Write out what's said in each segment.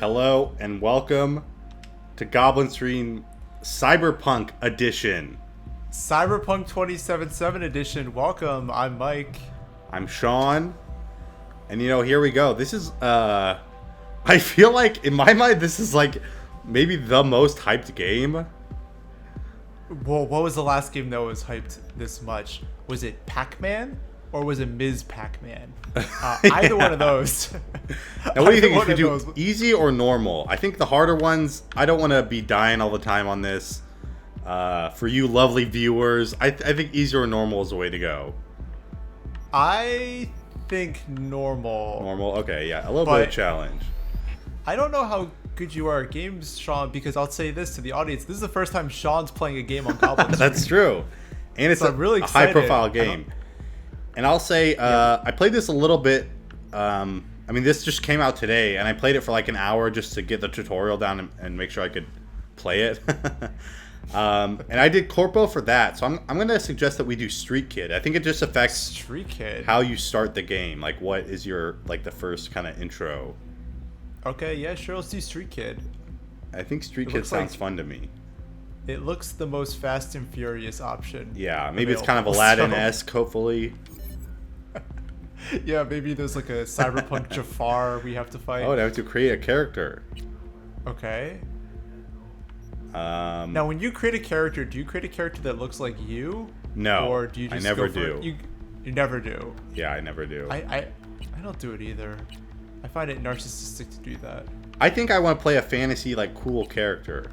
Hello and welcome to Goblin Stream Cyberpunk Edition. Cyberpunk 2077 edition. Welcome. I'm Mike. I'm Sean. And here we go. This is I feel like in my mind this is like maybe the most hyped game. Well, what was the last game that was hyped this much? Was it Pac-Man or was it Ms. Pac-Man? Either one of those. Now, what do you think? You should do easy or normal? I think the harder ones, I don't want to be dying all the time on this. For you lovely viewers, I think easy or normal is the way to go. I think normal. Normal? Okay, yeah. A little bit of challenge. I don't know how good you are at games, Sean, because I'll say this to the audience. This is the first time Sean's playing a game on Goblin Stream. That's true. And it's so a high-profile game. And I'll say, I played this a little bit. I mean, this just came out today, and I played it for like an hour just to get the tutorial down and make sure I could play it. And I did Corpo for that, so I'm going to suggest that we do Street Kid. I think it just affects Street Kid. How you start the game. Like, what is your, like, the first kind of intro? Okay, yeah, sure, let's do Street Kid. I think Street Kid sounds fun to me. It looks the most Fast and Furious option. Yeah, maybe it's kind of Aladdin-esque, hopefully. Yeah, maybe there's like a Cyberpunk Jafar we have to fight. Oh, I have to create a character. Okay. Now, when you create a character, do you create a character that looks like you? No, or do you just I never do. You never do. Yeah, I never do. I don't do it either. I find it narcissistic to do that. I think I want to play a fantasy, like, cool character.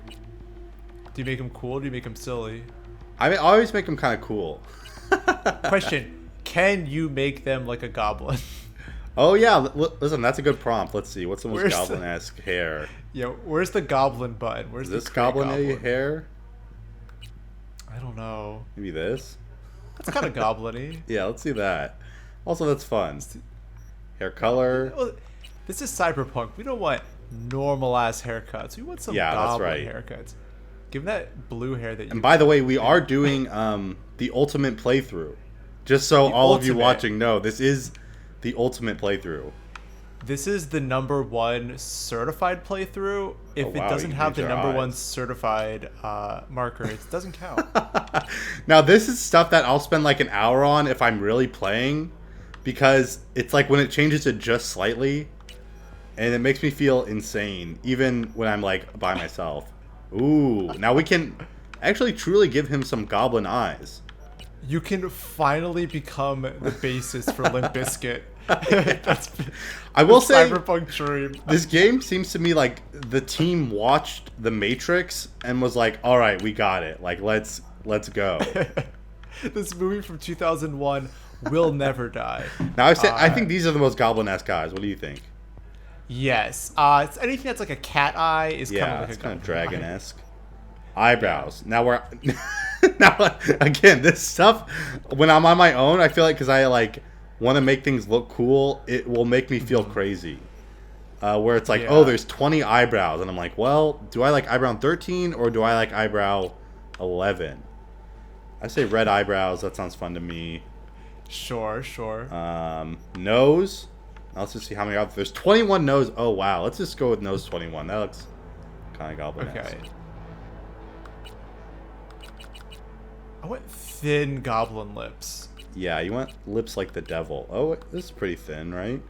Do you make him cool? Or do you make him silly? I always make him kind of cool. Question. Can you make them like a goblin? Oh, yeah. Listen, that's a good prompt. Let's see. What's the most goblin-esque hair? Yeah, where's the goblin button? Where's this goblin hair? I don't know. Maybe this? That's kind of goblin-y. Yeah, let's see that. Also, that's fun. Hair color. Well, this is Cyberpunk. We don't want normal-ass haircuts. We want some goblin haircuts. Give him that blue hair that you... And by the way, we are doing the ultimate playthrough. Just so all of you watching know, this is the ultimate playthrough. This is the #1 certified playthrough. If it doesn't have the #1 certified marker, it doesn't count. Now, this is stuff that I'll spend like an hour on if I'm really playing, because it's like when it changes it just slightly, and it makes me feel insane, even when I'm like by myself. Ooh, now we can actually truly give him some goblin eyes. You can finally become the basis for Limp Bizkit. I will say, Cyberpunk dream. This game seems to me like the team watched The Matrix and was like, "All right, we got it. Like, let's go." This movie from 2001 will never die. Now, I think these are the most goblin-esque guys. What do you think? Yes. It's anything that's like a cat eye is kind of like it's kind of dragon-esque. Eyebrows. Now again, this stuff, when I'm on my own, I feel like because I like want to make things look cool, it will make me feel crazy. Where it's like, oh, there's 20 eyebrows, and I'm like, well, do I like eyebrow 13 or do I like eyebrow 11? I say red eyebrows. That sounds fun to me. Sure. Nose. Now let's just see how many. There's 21 nose. Oh wow, let's just go with nose 21. That looks kind of goblin-esque. Okay. I want thin goblin lips. Yeah, you want lips like the devil. Oh, this is pretty thin, right?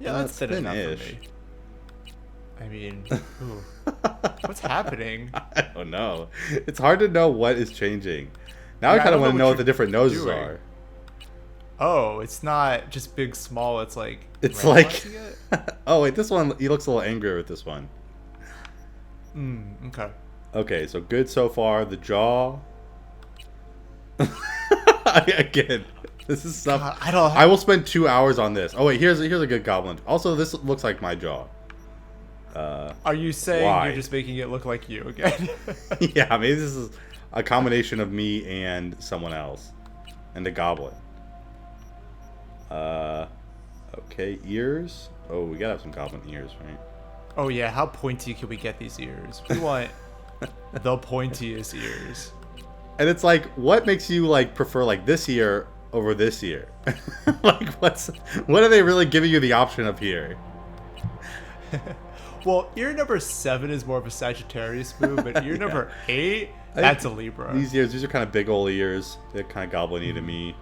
Yeah, that's thin enough for me. I mean, what's happening? I don't know. It's hard to know what is changing. Now I kind of want to know what the different noses are. Oh, it's not just big, small. It's like... It's like... Oh, wait, this one, he looks a little angrier with this one. Okay. Okay, so good so far. The jaw... Again, this is stuff. God, I will spend 2 hours on this. Oh wait, here's a good goblin. Also, this looks like my jaw. Are you saying you're just making it look like you again? Yeah, maybe this is a combination of me and someone else, and the goblin. Okay, ears. Oh, we gotta have some goblin ears, right? Oh yeah, how pointy can we get these ears? We want the pointiest ears. And it's like, what makes you like prefer like this ear over this ear? Like, what are they really giving you the option of here? Well, ear number 7 is more of a Sagittarius move, but ear number 8, that's a Libra. These ears, these are kind of big old ears. They're kind of goblin-y to me.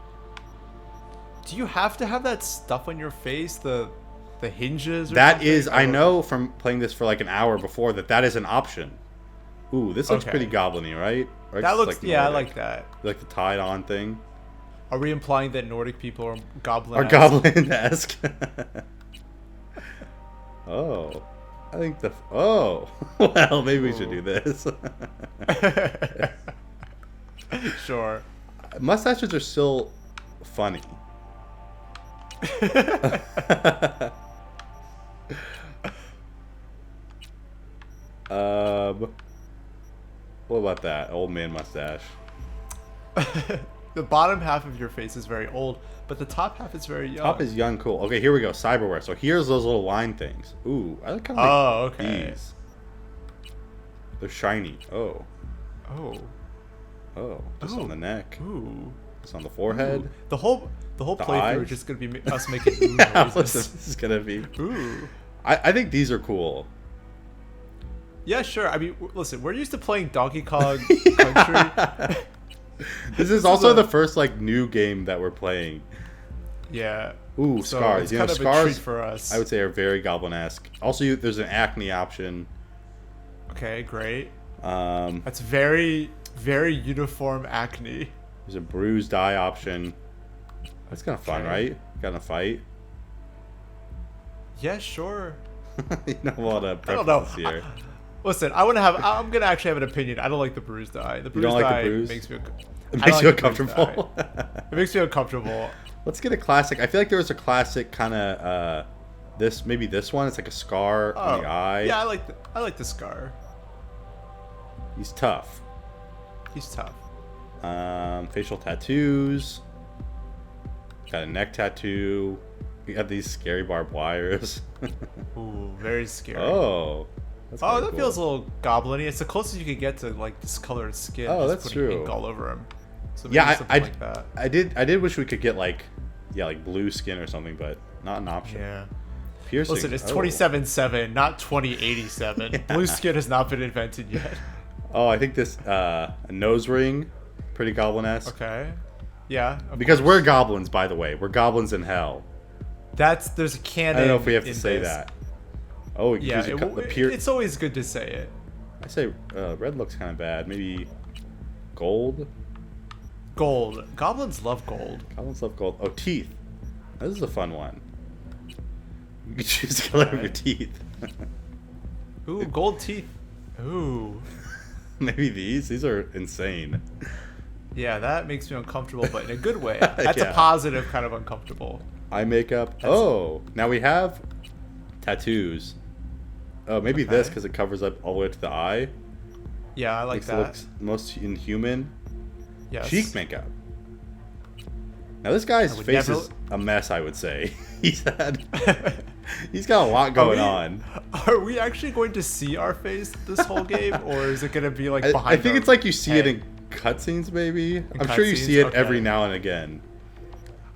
Do you have to have that stuff on your face? The hinges? Or That something? is, I know from playing this for like an hour before that is an option. Ooh, this looks Okay. pretty goblin-y, right? Or That it's looks, like yeah, I Nordic. like that. Like the tied-on thing. Are we implying that Nordic people are goblin? Or goblin-esque. Oh. I think oh. Well, maybe we should do this. Sure. Mustaches are still funny. What about that old man mustache? The bottom half of your face is very old, but the top half is very young. Top is young, cool. Okay, here we go. Cyberware. So here's those little line things. Ooh, I kind of like okay. these. They're shiny. Oh, Oh. just on the neck. Ooh. Just on the forehead. Ooh. The whole playthrough eyes? is just gonna be us making ooh Yeah, noises. this is gonna be. Ooh. I think these are cool. Yeah, sure. I mean, listen, we're used to playing Donkey Kong Country. This is also the first like new game that we're playing. Yeah. Ooh, So scars. it's You know, kind of a scars treat for us. I would say are very goblin-esque. Also, there's an acne option. Okay, great. Um, That's very, very uniform acne. there's a bruised eye option. That's kind of fun, Okay. right? Got in a fight. Yeah, sure. You know a lot of I don't know. preferences here. Listen, I'm gonna actually have an opinion. I don't like the bruised eye. The bruised don't like the eye bruise? makes me. It I makes don't you like the bruised uncomfortable. eye. It makes me uncomfortable. Let's get a classic. I feel like there was a classic kind of maybe this one. It's like a scar on the eye. Yeah, I like the scar. He's tough. He's tough. Facial tattoos. Got a neck tattoo. We got these scary barbed wires. Ooh, very scary. Oh. That's Oh, kinda that cool. feels a little goblin-y. It's the closest you could get to like discolored skin. Oh, just that's putting true. Ink all over him. So maybe Yeah, something like that. I did wish we could get like blue skin or something, but not an option. Yeah. Piercing. Listen, it's Oh. 27.7, not 2087. Yeah. Blue skin has not been invented yet. Oh, I think this a nose ring, pretty goblin-esque. Okay. Yeah. of Because course. we're goblins, by the way. We're goblins in hell. There's a canon. I don't know if we have to in say this. that. Oh, you Yeah, use the it's always good to say it. I say red looks kind of bad. Maybe gold. Gold. Goblins love gold. Goblins love gold. Oh, teeth. This is a fun one. You can choose the color of your teeth. Ooh, gold teeth. Ooh. Maybe these. These are insane. Yeah, that makes me uncomfortable, but in a good way. That's Yeah. a positive kind of uncomfortable. Eye makeup. Oh, now we have tattoos. Oh, maybe this Okay. because it covers up all the way to the eye. Yeah, I like Makes it that. look most inhuman. Yes. Cheek makeup. Now this guy's I would face never- is a mess, I would say. he's got a lot going on. Are we actually going to see our face this whole game, or is it going to be like I behind? think our it's like you see it head? in cutscenes, maybe. I'm sure you cutscenes? see it Okay. every now and again.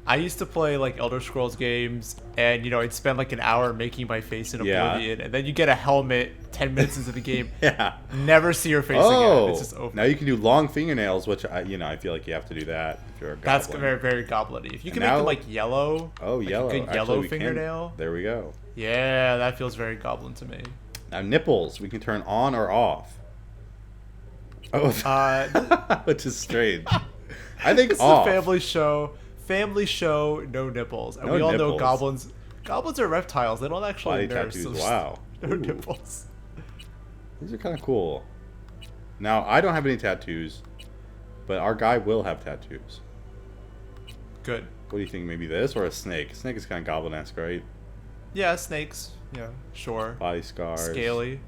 I used to play like Elder Scrolls games, and I'd spend like an hour making my face in Yeah. Oblivion, and then you get a helmet 10 minutes into the game. Yeah. Never see your face Oh, again. It's just over. now you can do long fingernails, which I feel like you have to do that if you're a goblin. That's very, very goblin-y. If you can And make them now- like yellow, Oh, like yellow. a good Actually, yellow we can. fingernail. There we go. Yeah, that feels very goblin to me. Now nipples, we can turn on or off. Oh, which is strange. I think This is off. a family show. Family show, no nipples. And No we all know nipples. goblins are reptiles. They don't actually Body nurse. tattoos. so Wow. No Ooh. nipples. These are kind of cool. Now, I don't have any tattoos, but our guy will have tattoos. Good. What do you think? Maybe this or a snake? Snake is kind of goblin-esque, right? Yeah, snakes. Yeah, sure. Body scars. Scaly.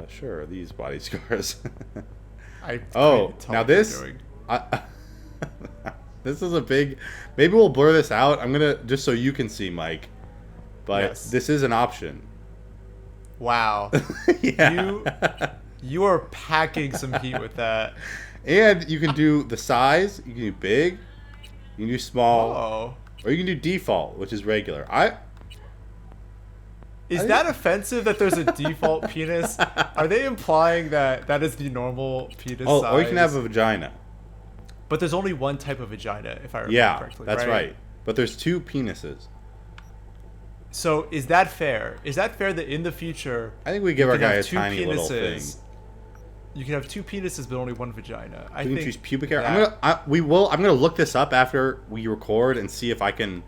Sure, these body scars. I Oh, couldn't tell now what you're this. doing. This is a big. Maybe we'll blur this out. I'm gonna just so you can see, Mike. But Yes. this is an option. Wow. Yeah. You are packing some heat with that. And you can do the size. You can do big. You can do small. Oh. Or you can do default, which is regular. Is that offensive that there's a default penis? Are they implying that that is the normal penis size? Or you can have a vagina. But there's only one type of vagina, if I remember correctly. Yeah, that's right. But there's 2 penises. So is that fair? Is that fair that in the future... I think we give our guy a tiny little thing. You can have 2 penises, but only 1 vagina. I can think choose pubic hair. I'm gonna look this up after we record and see if I can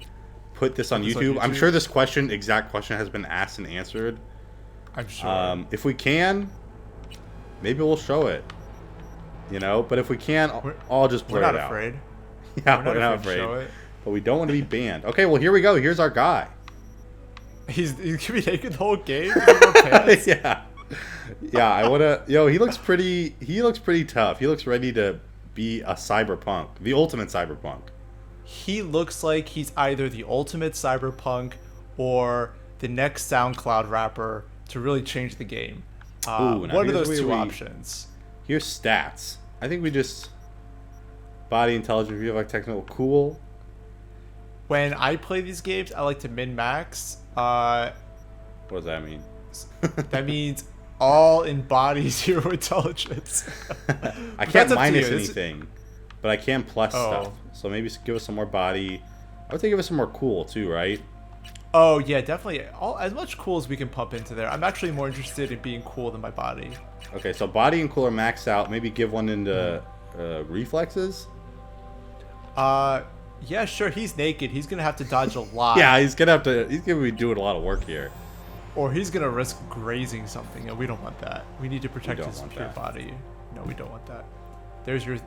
put this on YouTube. I'm sure this exact question has been asked and answered. I'm sure. If we can, maybe we'll show it. You know, but if we can, I'll just blur it out. We're not afraid. Yeah, we're not afraid. To show it. But we don't want to be banned. Okay, well here we go. Here's our guy. He's gonna be naked the whole game. Pants? Yeah. Yeah, I wanna. Yo, he looks pretty. He looks pretty tough. He looks ready to be a cyberpunk, the ultimate cyberpunk. He looks like he's either the ultimate cyberpunk or the next SoundCloud rapper to really change the game. One of those 2 options. Here's stats. I think we just body intelligence, view like technical, cool. When I play these games, I like to min-max. What does that mean? That means all in body 0 intelligence. I can't minus anything, but I can plus stuff. So maybe give us some more body. I would say give us some more cool too, right? Oh yeah, definitely. As much cool as we can pump into there. I'm actually more interested in being cool than my body. Okay, so body and cool are maxed out. Maybe give one into reflexes. Yeah, sure. He's naked. He's gonna have to dodge a lot. Yeah, he's gonna be doing a lot of work here. Or he's gonna risk grazing something, and we don't want that. We need to protect his pure body. No, we don't want that. There's your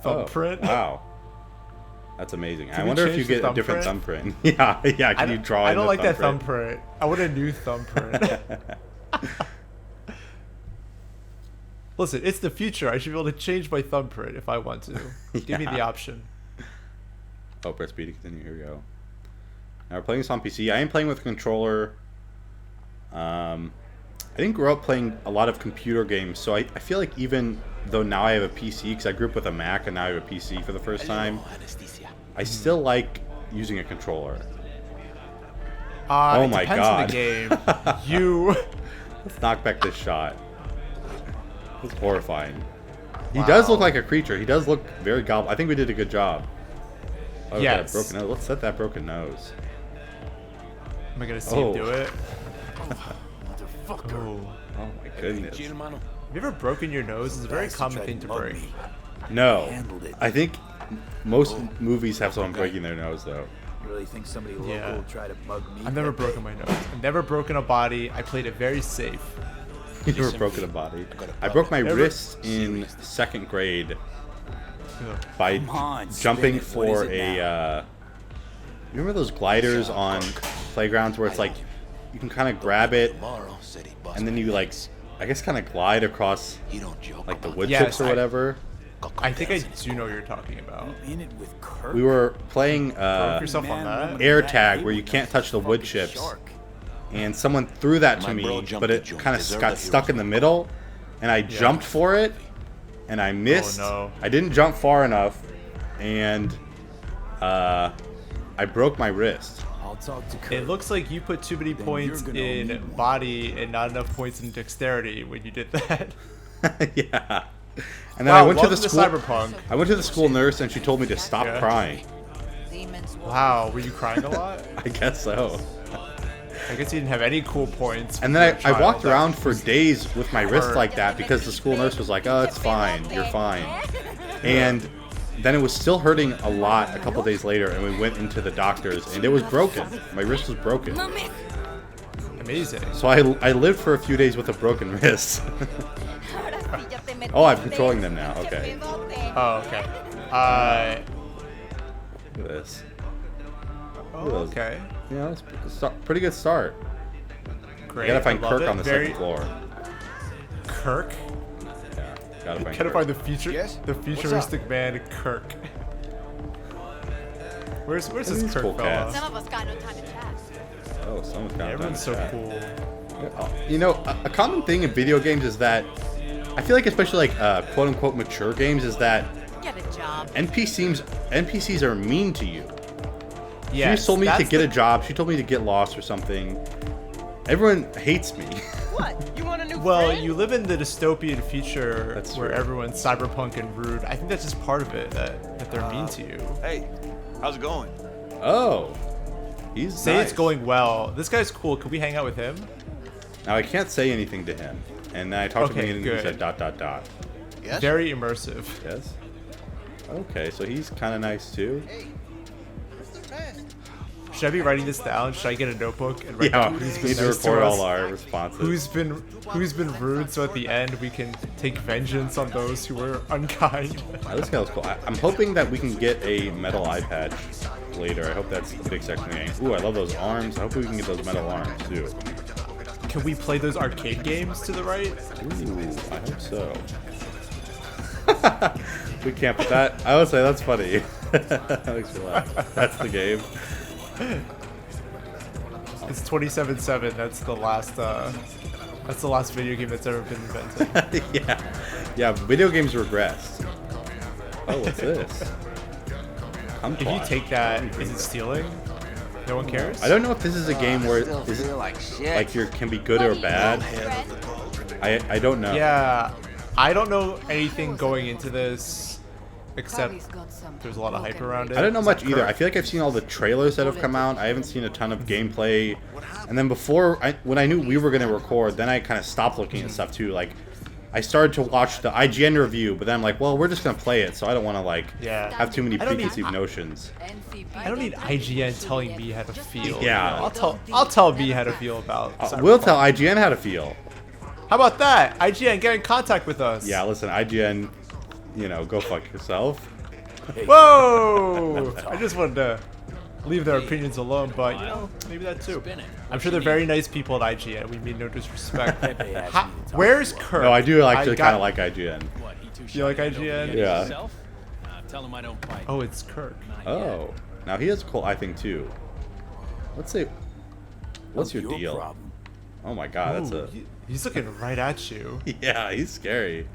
thumbprint. Wow, that's amazing. I wonder if you get a different thumbprint. Yeah. Can you draw? I don't like that thumbprint. I want a new thumbprint. Listen, it's the future. I should be able to change my thumbprint if I want to. Give me the option. Oh, press B to continue. Here we go. Now we're playing this on PC. I am playing with a controller. I didn't grow up playing a lot of computer games, so I feel like even though now I have a PC, because I grew up with a Mac and now I have a PC for the first time, I still like using a controller. Oh my god. Depends on the game. Let's knock back this shot. It's horrifying. He does look like a creature. He does look very goblin. I think we did a good job. Oh, yes. Broken nose. Let's set that broken nose. Am I gonna see him do it? Oh my goodness. Have you ever broken your nose? It's a very common thing to break. No. I think most movies have someone breaking their nose, though. You really think somebody local will try to bug me? I've never broken my nose. I've never broken a body. I played it very safe. You never broken a body? I broke my wrist in 2nd grade by jumping for a... you remember those gliders on playgrounds where it's like you can kind of grab it and then you like, I guess, kind of glide across like the wood chips or whatever? I think I do know what you're talking about. We were playing yourself on that? air tag where you can't touch the wood chips. And someone threw that to me, but it kind of got stuck in the middle, and I jumped for it, and I missed. Oh, no. I didn't jump far enough, and I broke my wrist. It looks like you put too many points in body and not enough points in dexterity when you did that. Yeah. And then I went to the school. Cyberpunk. I went to the school nurse, and she told me to stop crying. Wow, were you crying a lot? I guess so. I guess you didn't have any cool points. And then I walked around for days with my wrist like that because the school nurse was like, "Oh, it's fine, you're fine." And then it was still hurting a lot a couple days later, and we went into the doctor's, and it was broken. My wrist was broken. Amazing. So I lived for a few days with a broken wrist. Oh, I'm controlling them now. Okay. Oh, okay. Look at this. Oh, okay. Yeah, it's a pretty good start. Great. You gotta find Kirk on the 2nd floor. Kirk? Yeah, gotta find Kirk. Find the futuristic man, Kirk. Where's this Kirk cool fella? Some of us got no time to chat. Oh, someone's got Everyone's so cool. You know, a common thing in video games is that I feel like, especially like quote unquote mature games, is that Get a job. NPCs are mean to you. She just told me to get a job. She told me to get lost or something. Everyone hates me. What? You want a new Well, friend? you live in the dystopian future That's where true. everyone's cyberpunk and rude. I think that's just part of it that they're mean to you. Hey, how's it going? Oh. He's Say nice. it's going well. This guy's cool. Can we hang out with him? Now I can't say anything to him. And then I talked to him and he good. said ... Yes. Very immersive. Yes. Okay, so he's kind of nice too. Should I be writing this down? Should I get a notebook and write Yeah, down we who's need been to nice to record us? all our responses. Who's been rude, so at the end we can take vengeance on those who were unkind. Oh, this guy was cool. I'm hoping that we can get a metal eye patch later. I hope that's a big section of the game. Ooh, I love those arms. I hope we can get those metal arms too. Can we play those arcade games to the right? Ooh, I hope so. We can't put that. I would say that's funny. That makes me laugh. That's the game. It's 27/7. That's the last video game that's ever been invented. Yeah, video games regressed. Oh, what's this? If you take that, is it stealing? No one cares? I don't know if this is a game where is like you can be good or bad. I don't know. Yeah, I don't know anything going into this, except there's a lot of hype around it. I don't know Is much that either. I correct? feel like I've seen all the trailers that have come out. I haven't seen a ton of gameplay. And then when I knew we were gonna record, then I kind of stopped looking at stuff too. Like, I started to watch the IGN review, but then I'm like, well, we're just gonna play it, so I don't want to like have too many I don't need- preconceived notions. I don't need IGN telling me how to feel. Yeah. I'll tell me how to feel about. We'll Cyberpunk. tell IGN how to feel. How about that? IGN, get in contact with us. Yeah, listen, IGN, go fuck yourself. Whoa! I just wanted to leave their opinions alone, but maybe that too. I'm sure they're very nice people at IGN. We mean no disrespect. Where's Kirk? No, I do actually got- kind of like IGN. You like IGN? Yeah. Tell him I don't bite. Oh, it's Kirk. Oh, now he has a cool eye thing too. Let's say, what's your deal? Problem? Oh my god, that's Ooh, he's looking right at you. yeah, he's scary.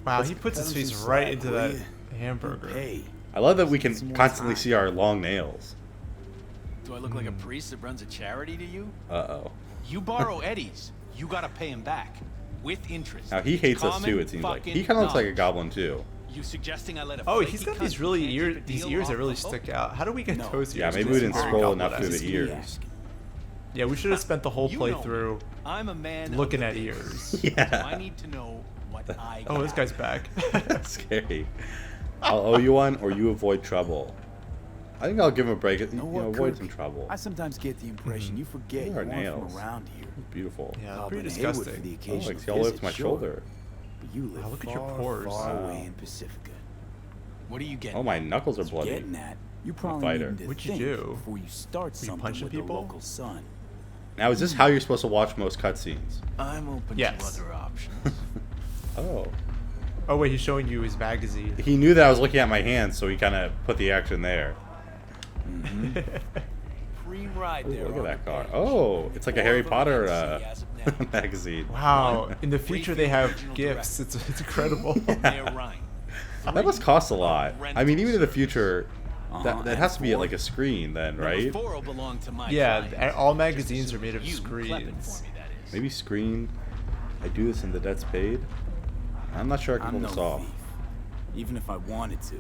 Wow, he puts his face right into that hamburger. Hey, I love that we can constantly see our long nails. Do I look like a priest that runs a charity to you? Uh-oh. You borrow Eddie's, you gotta pay him back. With interest. Now he hates us too, it seems like. He kind of looks like a goblin too. You suggesting I let a Oh, flaky he's got cunt these really take the these deal ears that off really the hook? stick out. How do we get No. those ears? Yeah, maybe This we is didn't very scroll enough goblin-esque. through the ears. ask. Yeah, we should have spent the whole You know me. playthrough I'm a man of looking the at business, ears. so Yeah. I need to know what I Oh, this got. guy's back. That's scary. I'll owe you one, or you avoid trouble. I think I'll give him a break. Avoid some trouble. I sometimes get the impression you forget Look you at our aren't nails. from around here. Beautiful. Yeah, I'll pretty bet Haywood for disgusting. the Oh, occasional like see all the way up visit, to my sure. shoulder. But you live Wow, look at your far, pores. far Wow. away in Pacifica. What are you getting? Oh, my knuckles are bloody. Getting at, you probably fighter. need to What'd you think do? before you start Were you something punching with people? the local sun. Now, is this how you're supposed to watch most cutscenes? I'm open Yes. to other options. Oh. Oh wait, he's showing you his magazine. He knew that I was looking at my hands, so he kind of put the action there. Free ride Ooh, there. look at on that the car. page. Oh, it's like a More Harry of Potter legacy as of now. magazine. Wow, in the future they have gifts. It's incredible. Mayor Ryan. That must cost a lot. I mean, even in the future, Uh-huh, that has to be at and like a screen then, right? Number 4 will belong to my Yeah, client. all magazines are made of You clepping for screens. me, that is. Maybe screen. I do this in the debt's paid. I'm not sure I can I'm pull no this off. thief, even if I wanted to.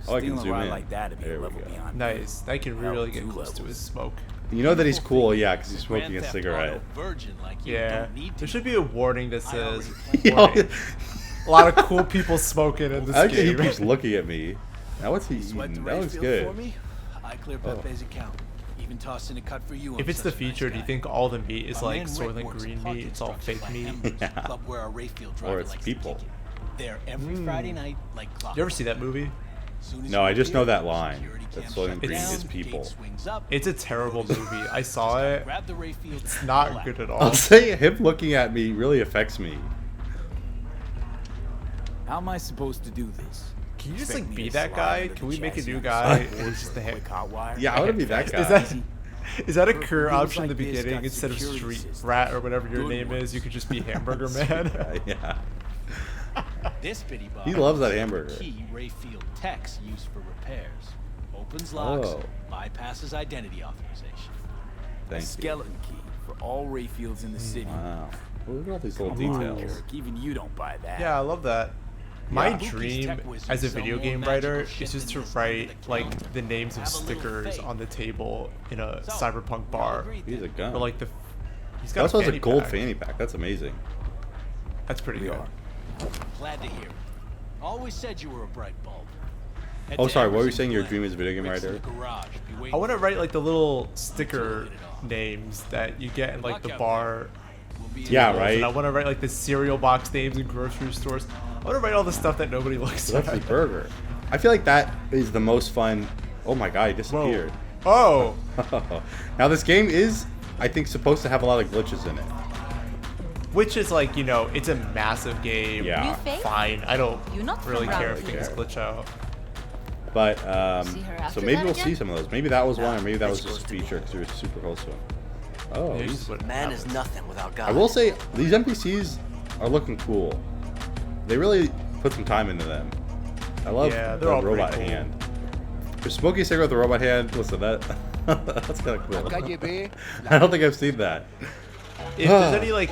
Oh, I can Stealing a zoom ride in. like that would be There a we level go. beyond. Nice. That can Hell, really get 2 close to his levels. smoke. You know that he's cool, yeah, because he's Grand smoking a Theft cigarette. Auto virgin like you Yeah, don't need to there should know. be a warning that I says already warning. a lot of cool people smoking in this I like that he game. keeps looking at me. Now what's he Sweat the eating? That race looks field good. for me? I clear Oh. Pepe's account. Even tossed in a cut for you. If I'm it's the such a nice future, do you guy. think all the meat is My like man Soylent Rick works Green park meat? It's all instructions fake like meat. Embers, Yeah. club where our Rayfield driver Or it's likes people. To kick it. There every Friday night, like clockwork. You ever see that movie? Soon as No, you I just appear, know that line. security That cam Soylent shuts Green down, is gate people. swings up, It's a terrible movie. I saw it. grab the Rayfield, It's not pull out. good at I'll all. say him looking at me really affects me. How am I supposed to do this? Can you just Expect like me be to that slide guy? under Can the we make a chassis new on guy? the Or just the quick hot wire? Yeah, I want to be that guy. Is that a For career wheels option in the like this beginning got instead of security Street systems. Rat or whatever your Good name is? ones. You could just be Hamburger Man. Yeah. This bitty box He loves that is hamburger. Key Rayfield techs used for repairs. Opens locks, Oh. bypasses identity authorization. A Thank you. skeleton key for all Rayfields in the city. Wow. Look at all these little Come on, details. Kirk, even you don't buy that. Yeah, I love that. My Yeah. dream as a video game writer is just to write like the names of stickers on the table in a Cyberpunk bar. He's a gun. Or like he's He got also has a fanny gold pack. fanny pack. That's amazing. That's pretty good. Glad to hear it. Always said you were a bright bulb. Head Oh, to sorry. What were you Emerson saying? Your Glen. dream is a video game Rick's in writer? the garage. Be waiting I want to for write like the little sticker names that you get in like the bar. you. We'll be Yeah, in- right. And I want to write like the cereal box names in grocery stores. I want to write all the stuff that nobody looks So that's at. his burger. I feel like that is the most fun. Oh my god, he disappeared. Oh, Now this game is, I think, supposed to have a lot of glitches in it. which is like, you know, it's a massive game. Yeah. You fail? Fine. I don't You're not really from care around if here. things glitch out. But See her after so maybe that we'll again? see some of those. Maybe that was one, or maybe that was it's just a close to feature because we were super close to him. Oh, Yeah, he's- just what Man is happens. nothing without God. I will say these NPCs are looking cool. They really put some time into them. I love Yeah, the they're all pretty robot cool. hand. For smoking a cigarette with a robot hand, listen, that's kind of cool. I don't think I've seen that. If there's any like,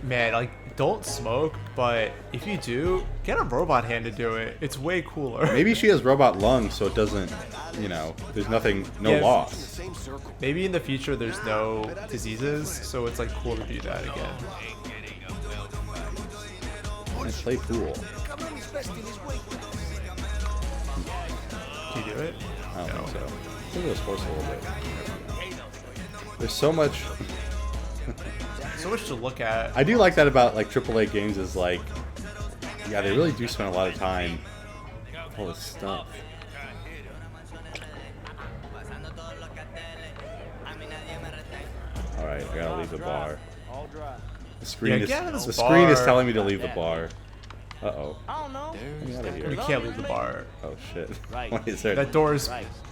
man, like don't smoke, but if you do, get a robot hand to do it. It's way cooler. Maybe she has robot lungs, so it doesn't, you know, there's nothing, no Yeah. loss. Maybe in the future there's no diseases, so it's like cool to do that again. I play cool. Do you do it? I don't think so. I think it was forced a little bit. There's so much. So much to look at. I do like that about like AAA games is like, yeah, they really do spend a lot of time. All this stuff. All right, I gotta leave the bar. The screen Yeah, is get out of this the screen is bar. telling me to leave the bar. Uh oh. Get me out of You here. can't leave the bar. Oh shit. Why is there? That door is.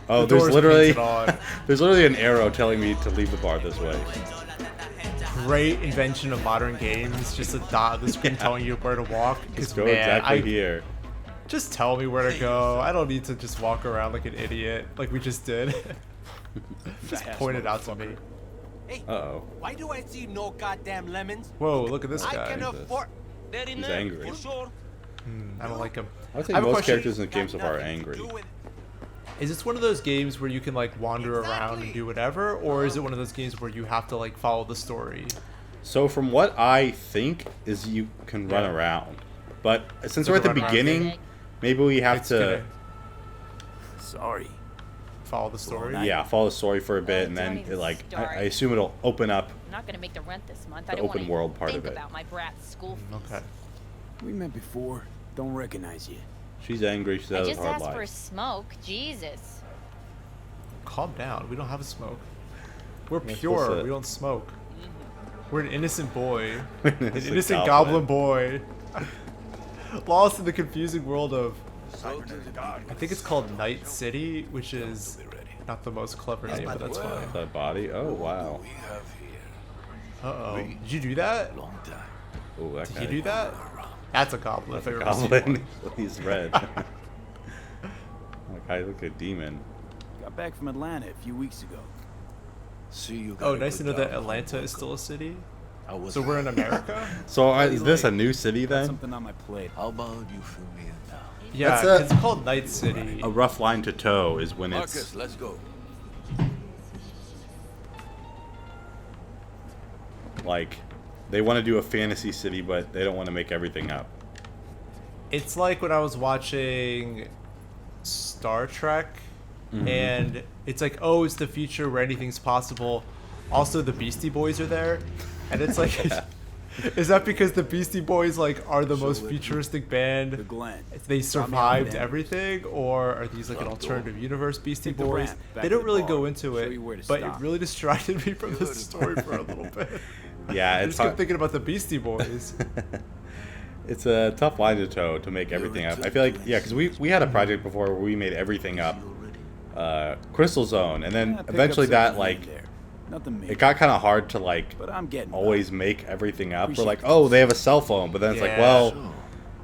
Oh, the there's door's literally painted on. there's literally an arrow telling me to leave the bar this way. Great invention of modern games. Just a dot on the screen telling you where to walk. Just Because go man, exactly here. just tell me where to go. I don't need to just walk around like an idiot, like we just did. Just point it out to me. Uh oh. Why do I see no goddamn lemons? Whoa, look at this I guy. can Jesus. afford. They're in He's there, angry. for sure. I don't like him. I would I say have a most question. characters in the game so far are Nothing to angry. do with- Is this one of those games where you can like wander around and do whatever, or is it one of those games where you have to like follow the story? So from what I think is you can run Yeah. around, but since So we're at the run around. beginning, maybe we have It's to gonna Sorry. follow the story. yeah follow the story for a bit, and then don't even it, like I start. assume it'll open up. I'm not gonna make the rent this month. The I don't open wanna world part think of it. about my brat's school fees. Okay. We met before. Don't recognize you. She's angry. She I has a just hard asked for a life. smoke. Jesus. Calm down. We don't have a smoke. We're supposed pure. to- We don't smoke. We're an innocent boy. An An innocent goblin boy. Lost in the confusing world of. I think it's called Night City, which is not the most clever name, but that's fine. That body. Oh wow. Uh oh. Did you do that? Oh, that Did guy. you do that? That's a goblin. That's if a I've ever seen one. goblin. He's red. That guy look like a demon. Got back from Atlanta a few weeks ago. Oh, nice to know that Atlanta is still a city. So we're in America. So is this a new city Got then? something on my plate. How about you fill me in now? Yeah, That's a- it's called Night City. A rough line to toe is when it's let's go. like they want to do a fantasy city, but they don't want to make everything up. It's like when I was watching Star Trek, and it's like, oh, it's the future where anything's possible. Also, the Beastie Boys are there, and it's like, is that because the Beastie Boys like are the most futuristic The band? Glen. They survived them. everything, or are these like an alternative universe Beastie Take the Boys? ramp back They to don't the really bar. go into Show it, you where to but it stop. really distracted me from the story for a little bit. Yeah, I it's just kept hard. thinking about the Beastie Boys. It's a tough line to toe to make everything up. I feel like yeah, because we had a project before where we made everything up. Crystal Zone, and then Yeah, pick eventually up that something like in there. Nothing major. it got kind of hard to like But I'm getting always make everything up. We're Appreciate like, this. oh, they have a cell phone, but then it's like, Yeah. well,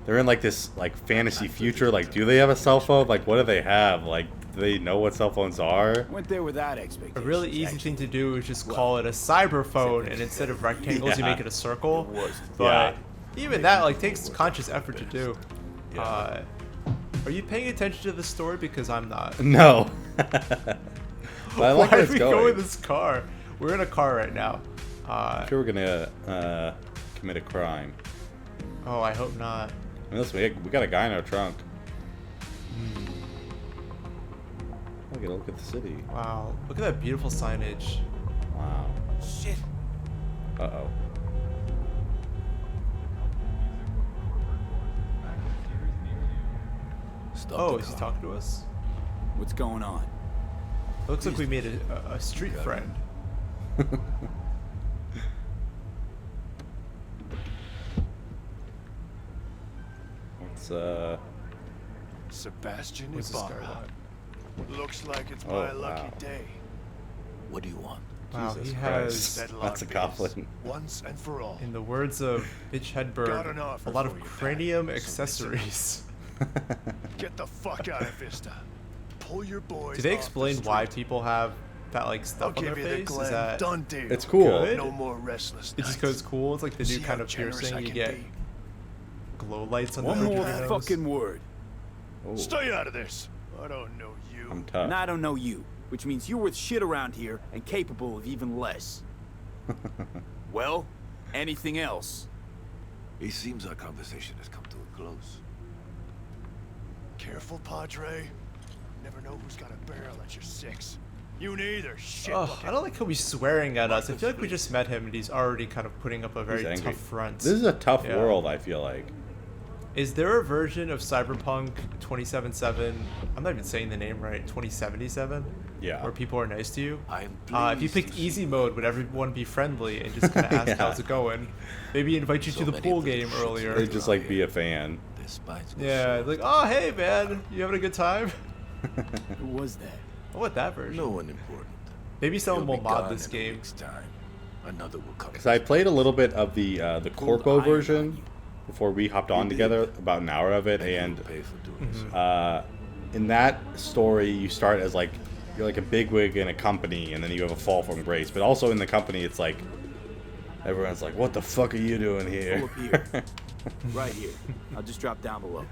they're in like this like fantasy future. Like, do they have a cell phone? Like, what do they have? Like, they know what cell phones are. Went there without expectations. A really easy thing to do is just call it a cyber phone, and instead of rectangles, you Yeah. make it a circle. It was. But even that like takes conscious effort to do. Are you paying attention to the story? Because I'm not. No. But I like Why where did it's we go going. in this car? We're in a car right now. I'm sure we're gonna commit a crime. Oh, I hope not. I mean, listen, we got a guy in our trunk. Look at the city. Wow, look at that beautiful signage. Wow. Shit. Uh-oh. Stop Oh, the is he car. talking to us? What's going on? Looks like we made a street friend. What's Sebastian What's this guy Ibarra. want? Looks like it's Oh, my lucky wow. day. What do you want? Wow, Jesus he Christ. has, That's a goblin. Once and for all. in the words of Bitch Got Hedberg, an offer a lot for of you, Pat. cranium So accessories. Get the fuck out of Vista. Pull your boys. Do they off the explain why street. people have that like I'll stuff on their give you the face? Is Glen. that Done deal. It's cool. Good? No more restless it just nights. goes cool? It's like the new See kind how of generous piercing I you can get. be. Glow lights on One the more nose. fucking word. Oh, Stay out of this. I don't know you. I'm tough. And I don't know you, which means you're worth shit around here and capable of even less. Well, anything else? It seems our conversation has come to a close. Careful, Padre. Never know who's got a barrel at your six. You neither, shit. Oh, I don't like how he's swearing at us. I feel like we just met him and he's already kind of putting up a very He's angry. tough front. This is a tough Yeah. world, I feel like. Is there a version of Cyberpunk 2077? I'm not even saying the name right. 2077? Yeah. Where people are nice to you? I am If you pleased picked to see easy mode, would everyone be friendly and just kind of ask Yeah. how's it going? Maybe invite you So to the many pool of the game shits earlier. They just like be a fan. their spines go Yeah, soft. like, oh hey man, you having a good time? Who was that? I want that version. No one important. Maybe someone He'll will be mod gone this in a game. week's time. Another will come. Because I played a little bit of the Corpo iron version on you. before we hopped on together, about an hour of it, and pay for doing Mm-hmm. so. in that story you start as like you're like a bigwig in a company, and then you have a fall from grace. But also in the company, it's like everyone's like, "What the fuck are you doing here?" Pull up here. Right here. I'll just drop down below.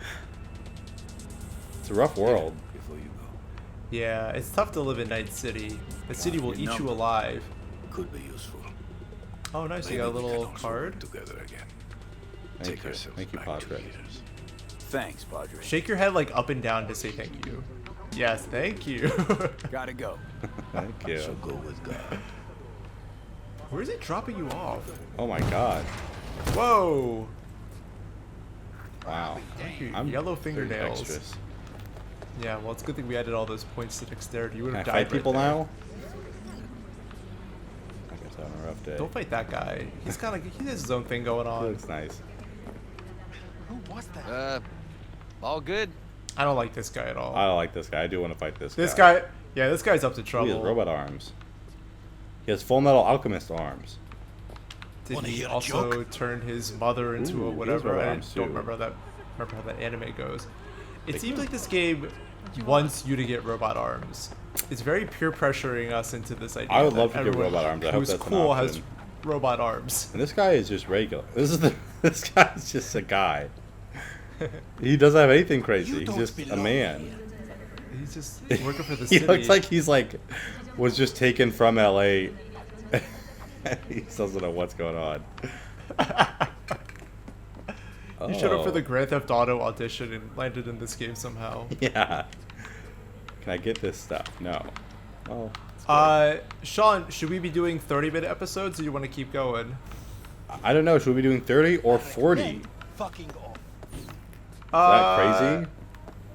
It's a rough world. Before you go, Yeah, it's tough to live in Night City. The city will Your eat you number. alive. could be useful. Oh, nice. You Maybe got a we can little also card. work together again. Thank Take you. ourselves Thank you, back to Padre. leaders. Thanks, Padre. Shake your head like up and down to say thank you. Yes, thank you. Gotta go. Thank you. So go with God. Where is it dropping you off? Oh my god. Whoa! Wow. Your yellow doing fingernails. extras. Yeah, well, it's a good thing we added all those points to dexterity. You would Can I have died fight right people there. now? I guess I'm having a rough day. Don't fight that guy. He's kind of he has his own thing going He on. looks nice. Who was that? All good. I don't like this guy at all. I don't like this guy. I do want to fight this guy. This guy, yeah, this guy's up to He trouble. has robot arms. He has Full Metal Alchemist arms. Did Wanna he hear a also joke? turn his mother into Ooh, a he whatever? has robot I arms, don't too. remember how that anime goes. It seems like this game wants you to get robot arms. It's very peer pressuring us into this idea. I would that love to get everyone robot arms. I hope who's that's an cool has option. robot arms. And this guy is just regular. This guy's just a guy. He doesn't have anything crazy. You He's don't just a belong man. here. He's just working for the He city. looks like he's like was just taken from LA. He doesn't know what's going on. He showed up for the Oh, Grand Theft Auto audition and landed in this game somehow. yeah. Can I get this stuff? No. Oh. Sean, should we be doing 30-minute episodes, or you want to keep going? I don't know. Should we be doing 30 or 40? Is Fucking off. that crazy?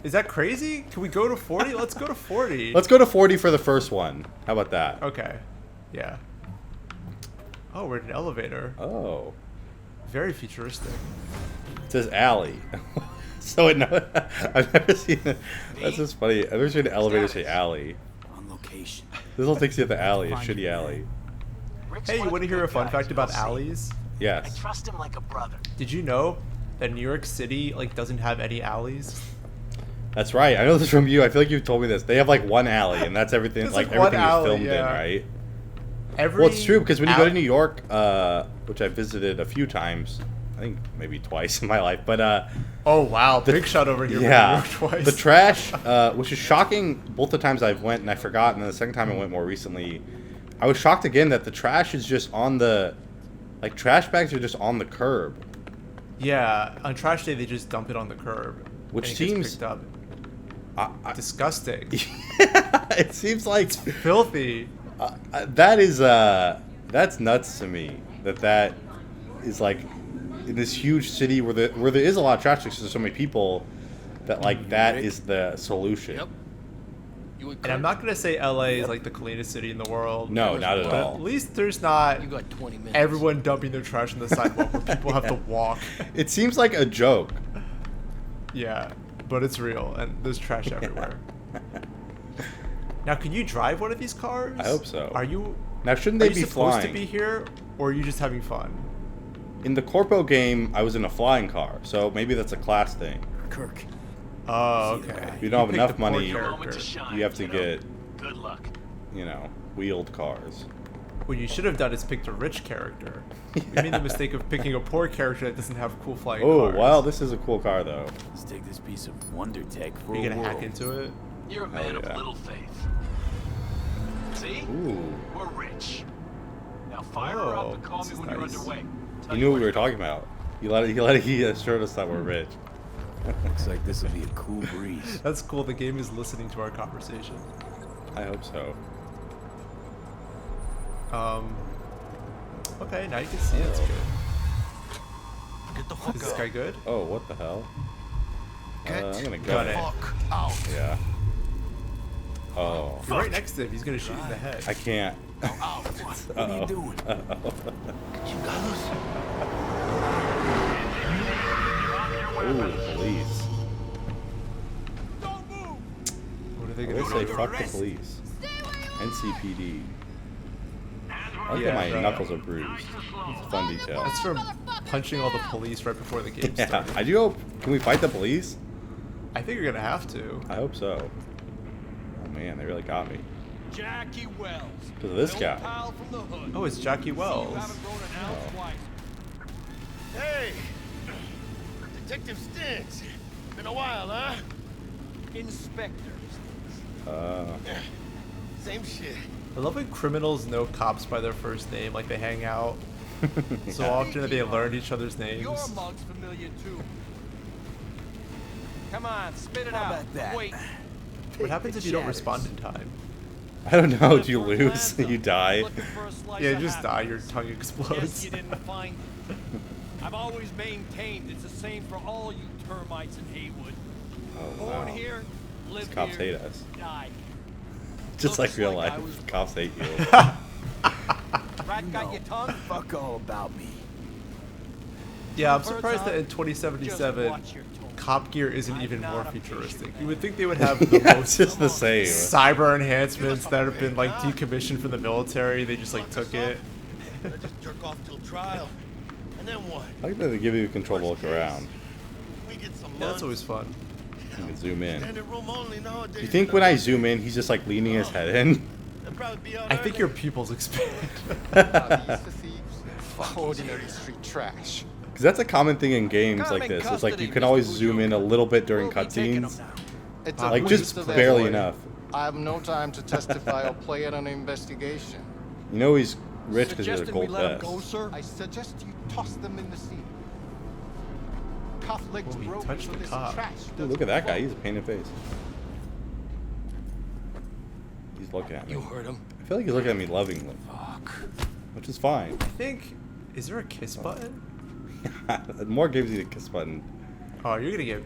Is that crazy? Can we go to 40? Let's go to 40. Let's go to 40 for the first one. How about that? Okay. Yeah. Oh, we're in an elevator. Oh. Very futuristic. It says alley. So I've never seen it. That's just funny. I've never seen an elevator say alley. On location. This all takes you to the alley, a shitty alley. Hey, you want to hear a fun fact about alleys? Yes. Trust him like a brother. Did you know that New York City like doesn't have any alleys? That's right. I know this from you. I feel like you've told me this. They have like one alley, and that's everything. There's, like like, one everything is alley, filmed in, yeah. right? Every Well, it's true because when you go to out- New York, which I visited a few times, I think maybe twice in my life, but Oh wow, big shot over here. yeah, Twice. the trash, which is shocking. Both the times I've went and I forgot, and then the second time I went more recently, I was shocked again that the trash is just on the, like trash bags are just on the curb, Yeah, on trash day they just dump it on the curb, which and it gets seems picked up. Disgusting. it seems like Filthy. that is that's nuts to me. That is like in this huge city where there is a lot of trash because there's so many people that like that is the solution. Yep. You And I'm not gonna say LA is like the cleanest city in the world. No, not at but all. At least there's not You got 20 minutes. everyone dumping their trash on the sidewalk where people have to walk. It seems like a joke. Yeah, but it's real, and there's trash everywhere. Now, can you drive one of these cars? I hope so. Are you? Now, shouldn't Are they you be supposed flying? to be here, or are you just having fun? In the Corpo game, I was in a flying car, so maybe that's a class thing. Kirk. Oh, okay. If you don't have picked enough the poor money, character. you have to get, Good luck. wheeled cars. What you should have done is picked a rich character. We made the mistake of picking a poor character that doesn't have cool flying Oh, cars. wow, this is a cool car, though. Let's take this piece of wonder tech for Are you a gonna whirl. hack into it? You're a man yeah. of little faith. See? Ooh. We're rich. Now fire her up and call this me is when you're nice. underway. You knew what we were talking about. He assured us that we're rich. Looks like this will be a cool breeze. That's cool. The game is listening to our conversation. I hope so. Okay, now you can see it's good. Get the fuck Is this out. guy good? Oh, what the hell? Get I'm gonna the gun it. fuck out. Yeah. Oh. You're right next to him. He's gonna shoot you in the head. I can't. What are you doing? Ooh, police. What are they They gonna say do? fuck the police. NCPD. I like Yeah, that my bro. knuckles are bruised. It's a fun detail. That's from punching all the police right before the game Yeah, started. I do hope. Can we fight the police? I think you're gonna have to. I hope so. Oh man, they really got me. Jackie Wells. Because of this Old guy. pal from the hood. Oh, it's Jackie You Wells. haven't grown an ounce wiser. Hey! Detective Stintz. Been a while, huh? Inspectors. Same shit. I love when criminals know cops by their first name, like they hang out so often that they learn each other's names. Your mug's familiar too. Come on, spit it How out. about that? Wait. What happens if you don't respond in time? I don't know. Do you lose? You die. Looking for a slice Yeah, you of just die. happiness. Your tongue Guess explodes. you didn't find it. I've always maintained it's the same for all you termites in Haywood. Oh Born wow. here, live These cops here, hate us. die. Just like Looks real like I life. was- Cops hate you. Rat got your tongue? Fuck all about me. Yeah, I'm Bird's surprised that eye, in just 2077, watch your tone. cop gear isn't I'm even not more a patient futuristic. man. You would think they would have the Yeah, most it's just the same. cyber enhancements that have been like decommissioned from the military. They just like took it. I just jerk off till trial. And then what? I like that they give you control to look around. We get some Yeah, that's lunch. always fun. You can zoom in. Standing room only nowadays. You think when I zoom in, he's just like leaning his head in? They'll probably be out I think early. your pupils expand. Ordinary street trash. Because that's a common thing in games Got 'em like in this. It's like you custody, can Mr. always zoom in a little bit during We'll be taking 'em cutscenes. now. It's Like, a just waste of barely effort. enough. I have no time to testify or play in an investigation. You know he's rich because he has a Suggesting we gold let 'em vest. go, sir? I suggest you toss them in the sea. Cuff legs Oh, he broken touched for the this cop. trash. Ooh, look at that guy. He's a painted face. He's looking at me. You heard him. I feel like he's looking at me lovingly. Fuck. Which is fine. I think. Is there a kiss button? More gives you the kiss button. Oh, you're gonna get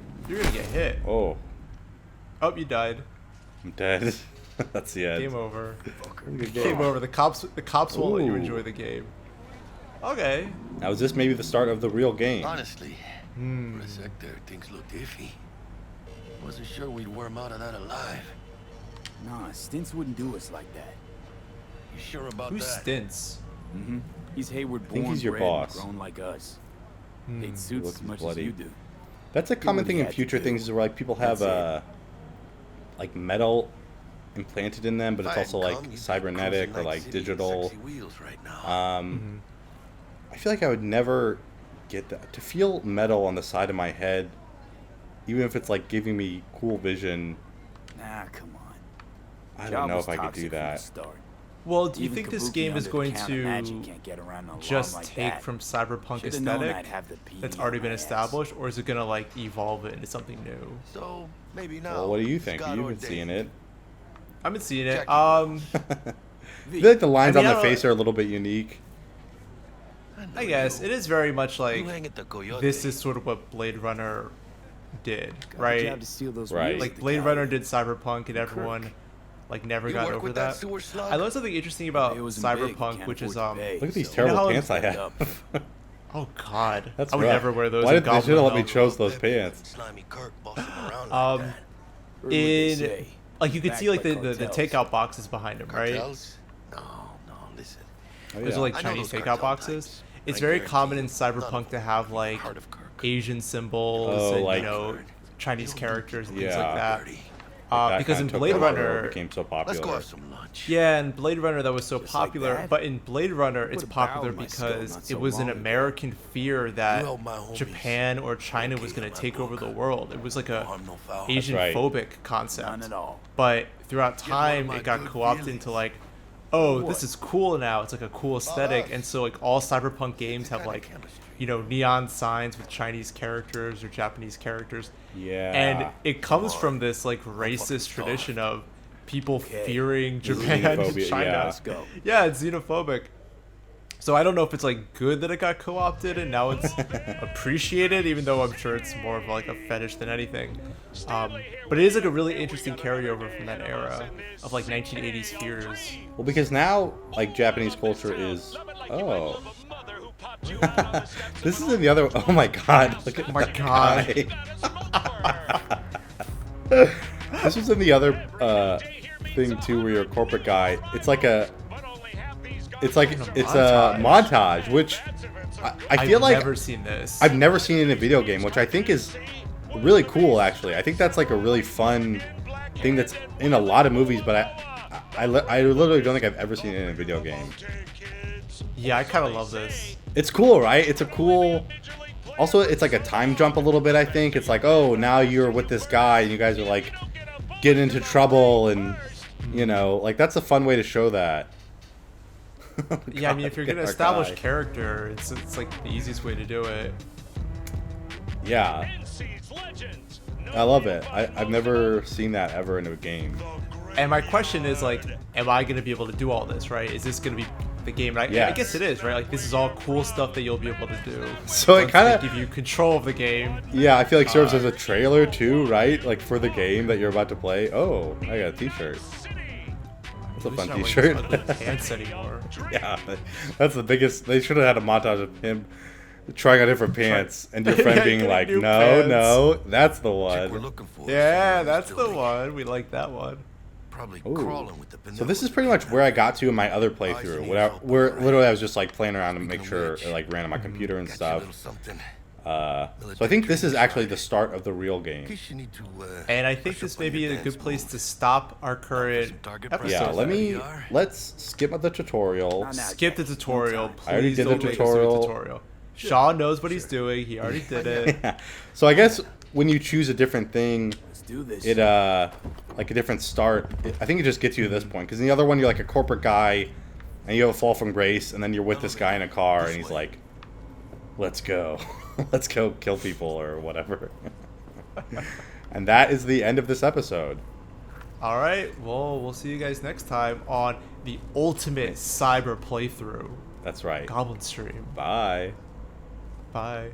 hit. Oh, Oh, you died. I'm dead. That's the end. Game over. Really good Game game. over. The cops won't let you Ooh. enjoy the game. Okay. Now is this maybe the start of the real game? Honestly, for a sec there, things looked iffy. Wasn't sure we'd worm out of that alive. Nah, Stintz wouldn't do us like that. You sure about Who that? stints? Mm-hmm. He's Hayward think born, he's your bred, and boss. grown like us. Hmm. Hates suits looks as much bloody. as you do. That's a common what thing he in had to future do. things is where like people have That's like metal implanted in them, but it's also like cybernetic or like digital. I feel like I would never get that. To feel metal on the side of my head, even if it's like giving me cool vision. Nah, come on. I don't know if I could do that. Well, do you Even think this Kabuki game is going under-the-counter magic to can't get around a law just like take that. from cyberpunk Should've known I'd aesthetic have the that's PD already on been my ass. established, or is it gonna like evolve it into something new? So maybe now. Well, what do you think? God You've been seeing it. I've been seeing it. I feel like the lines I mean, on I the don't- face are a little bit unique. I guess it is very much like You hang at the Coyote. this is sort of what Blade Runner did, Got the right? job to steal those Right. wheels Like to Blade Cali. Runner did Cyberpunk, and everyone like never You got work over with that that. sewer slug? I learned something interesting about It wasn't big, Cyberpunk, can't which is afford to pay, Look at these so- terrible how pants I it's have. oh god, That's I would rough. never wear those. Why in did they Goblin should have let me Hell. chose those pants? Slimy Kirk bossing around like Um, that. Heard what they in say. like you could Backed see like by the cartels. takeout boxes behind him, right? Cartels? No, listen. Oh, Those yeah. are like I know Chinese those takeout cartel boxes. types. It's I very guarantee common in you, none of Cyberpunk to them have are like part of Kirk. Asian symbols Oh, and like- Chinese characters and things Yeah. like that. Dirty. That Because in kinda took Blade over, Runner, became so Let's popular. go have some lunch. yeah, in Blade Runner that was so Just like popular. that? But in Blade Runner, it's Put a barrel popular in my skull because not so it was an long ago. American fear that You help my homies. Japan or China was Okay, going to my take over book. the world. It was like a Harm no foul. Asian right. phobic concept. None at all. But throughout Get one of time, my it got good co-opted feelings. into like, oh, What? this is cool now. It's like a cool aesthetic, and so like all cyberpunk games have like, you know, neon signs with Chinese characters or Japanese characters. Yeah. And it comes from this like racist tradition of people fearing Japan and Xenophobia, China. yeah. Let's go. Yeah, it's xenophobic. So I don't know if it's like good that it got co-opted and now it's appreciated, even though I'm sure it's more of like a fetish than anything. But it is like a really interesting carryover from that era of like 1980s fears. Well, because now, like, Japanese culture is... Oh. This is in the other... Oh my god. Look at my that God. guy. This was in the other thing, too, where you're a corporate guy. It's like a... It's like... It's a montage, which... I feel like... I've never seen this. I've never seen it in a video game, which I think is really cool, actually. I think that's like a really fun thing that's in a lot of movies, but I literally don't think I've ever seen it in a video game. Yeah, I kind of love this. It's cool, right? It's a cool... Also, it's like a time jump a little bit, I think. It's like, oh, now you're with this guy, and you guys are like, getting into trouble, and, you know, like, that's a fun way to show that. Yeah, I mean, if you're God, gonna our establish guy. character, it's like the easiest way to do it. Yeah. I love it. I've never seen that ever in a game. And my question is like, am I gonna be able to do all this? Right? Is this gonna be the game? And I Yes. guess it is, right? Like this is all cool stuff that you'll be able to do. So it Once kinda- they give you control of the game. Yeah, I feel like serves as a trailer too, right? Like for the game that you're about to play. Oh, I got a t-shirt. That's a At fun least you're t-shirt. not wearing ugly pants anymore. Yeah, that's the biggest. They should have had a montage of him trying on different pants and your friend Yeah, being getting like, new no, pants." no, that's the Chick we're one. looking for. Yeah, somewhere that's in the building. one. We like that one. Probably Ooh. crawling with the So this is pretty much where I got to in my other playthrough, where literally I was just like playing around to make sure it like ran on my computer and Got you a little stuff. something. So I think this is actually the start of the real In game. case you need to, And I think brush this up may on be your a dance good place to moves. stop our current target episode. practice. Yeah, let's skip the tutorial. Not now, Skip the Jack. tutorial. No time. Please I already did the don't make us do a tutorial. tutorial. Sean knows what he's doing. He already did it. So I guess when you choose a different thing, Let's do this. it like a different start. I think it just gets you to this point because in the other one you're like a corporate guy, and you have a fall from grace, and then you're with this guy in a car, and he's like, "Let's go, let's go kill people or whatever." And that is the end of this episode. All right. Well, we'll see you guys next time on the ultimate cyber playthrough. That's right. Goblin Stream. Bye. Bye.